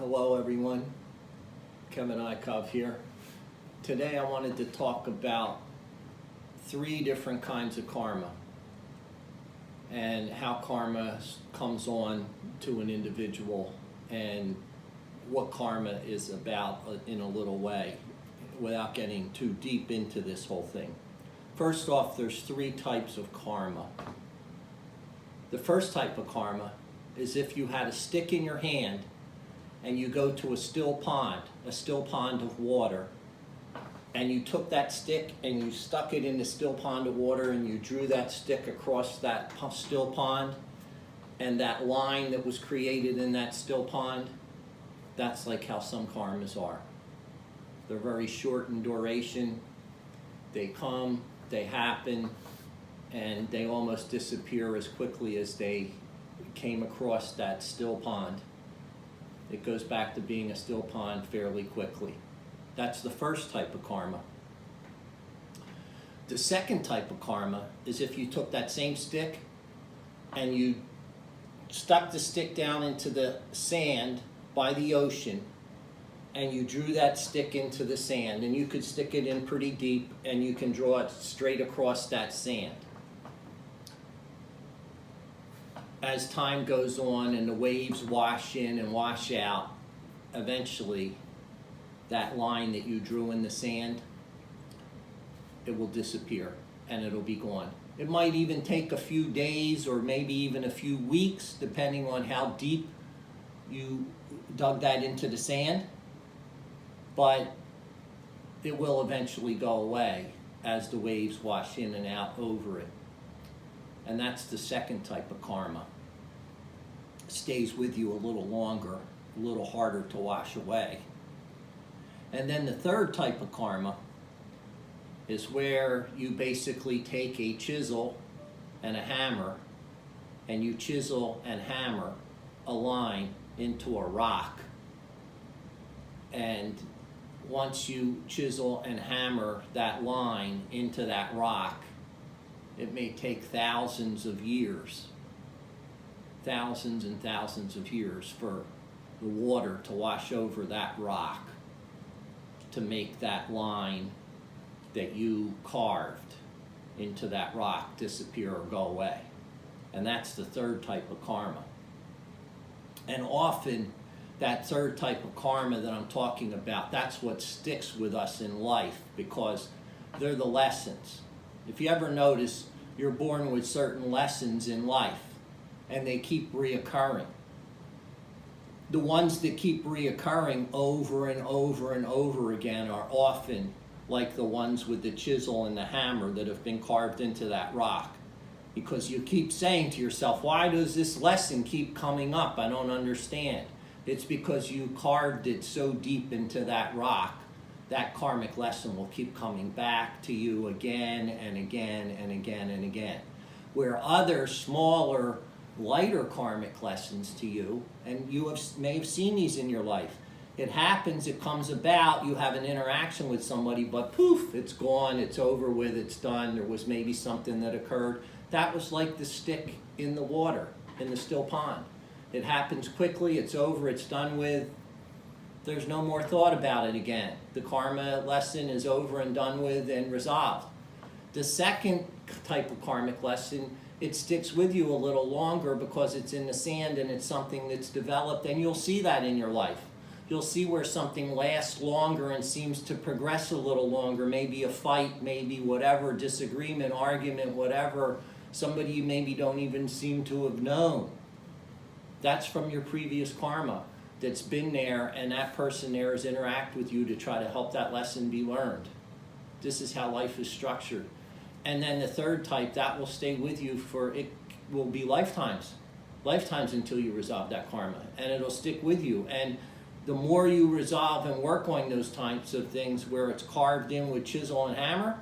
Hello everyone, Kevin Ikov here. Today I wanted to talk about 3 different kinds of karma and how karma comes on to an individual and what karma is about in a little way without getting too deep into this whole thing. First off, there's 3 types of karma. The first type of karma is if you had a stick in your hand and you go to a still pond of water, and you took that stick and you stuck it in the still pond of water and you drew that stick across that still pond, and that line that was created in that still pond, that's like how some karmas are. They're very short in duration. They come, they happen, and they almost disappear as quickly as they came across that still pond. It goes back to being a still pond fairly quickly. That's the first type of karma. The second type of karma is if you took that same stick and you stuck the stick down into the sand by the ocean, and you drew that stick into the sand, and you could stick it in pretty deep and you can draw it straight across that sand. As time goes on and the waves wash in and wash out, eventually that line that you drew in the sand, it will disappear and it'll be gone. It might even take a few days or maybe even a few weeks, depending on how deep you dug that into the sand, but it will eventually go away as the waves wash in and out over it. And that's the second type of karma. It stays with you a little longer, a little harder to wash away. And then the third type of karma is where you basically take a chisel and a hammer and you chisel and hammer a line into a rock. And once you chisel and hammer that line into that rock, it may take thousands and thousands of years for the water to wash over that rock to make that line that you carved into that rock disappear or go away. And that's the third type of karma. And often that third type of karma that I'm talking about, that's what sticks with us in life because they're the lessons. If you ever notice, you're born with certain lessons in life and they keep reoccurring. The ones that keep reoccurring over and over and over again are often like the ones with the chisel and the hammer that have been carved into that rock. Because you keep saying to yourself, why does this lesson keep coming up? I don't understand. It's because you carved it so deep into that rock, that karmic lesson will keep coming back to you again and again and again and again. Where other smaller, lighter karmic lessons to you, and you may have seen these in your life. It happens, it comes about, you have an interaction with somebody, but poof, it's gone, it's over with, it's done. There was maybe something that occurred. That was like the stick in the water, in the still pond. It happens quickly, it's over, it's done with. There's no more thought about it again. The karma lesson is over and done with and resolved. The second type of karmic lesson, it sticks with you a little longer because it's in the sand and it's something that's developed, and you'll see that in your life. You'll see where something lasts longer and seems to progress a little longer, maybe a fight, maybe whatever, disagreement, argument, whatever, somebody you maybe don't even seem to have known. That's from your previous karma that's been there, and that person there has interacted with you to try to help that lesson be learned. This is how life is structured. And then the third type, that will stay with you for, it will be lifetimes until you resolve that karma, and it'll stick with you. And the more you resolve and work on those types of things where it's carved in with chisel and hammer,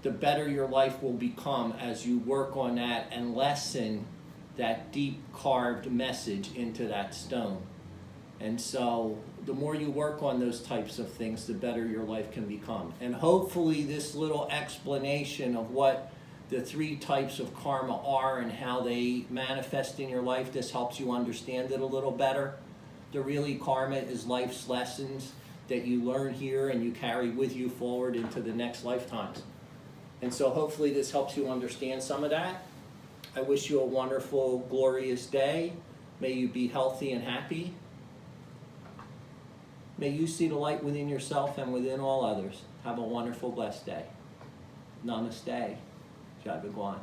the better your life will become as you work on that and lessen that deep carved message into that stone. And so the more you work on those types of things, the better your life can become. And hopefully this little explanation of what the 3 types of karma are and how they manifest in your life, this helps you understand it a little better. The really karma is life's lessons that you learn here and you carry with you forward into the next lifetimes. And so hopefully this helps you understand some of that. I wish you a wonderful, glorious day. May you be healthy and happy. May you see the light within yourself and within all others. Have a wonderful, blessed day. Namaste. Jai Bhagwan.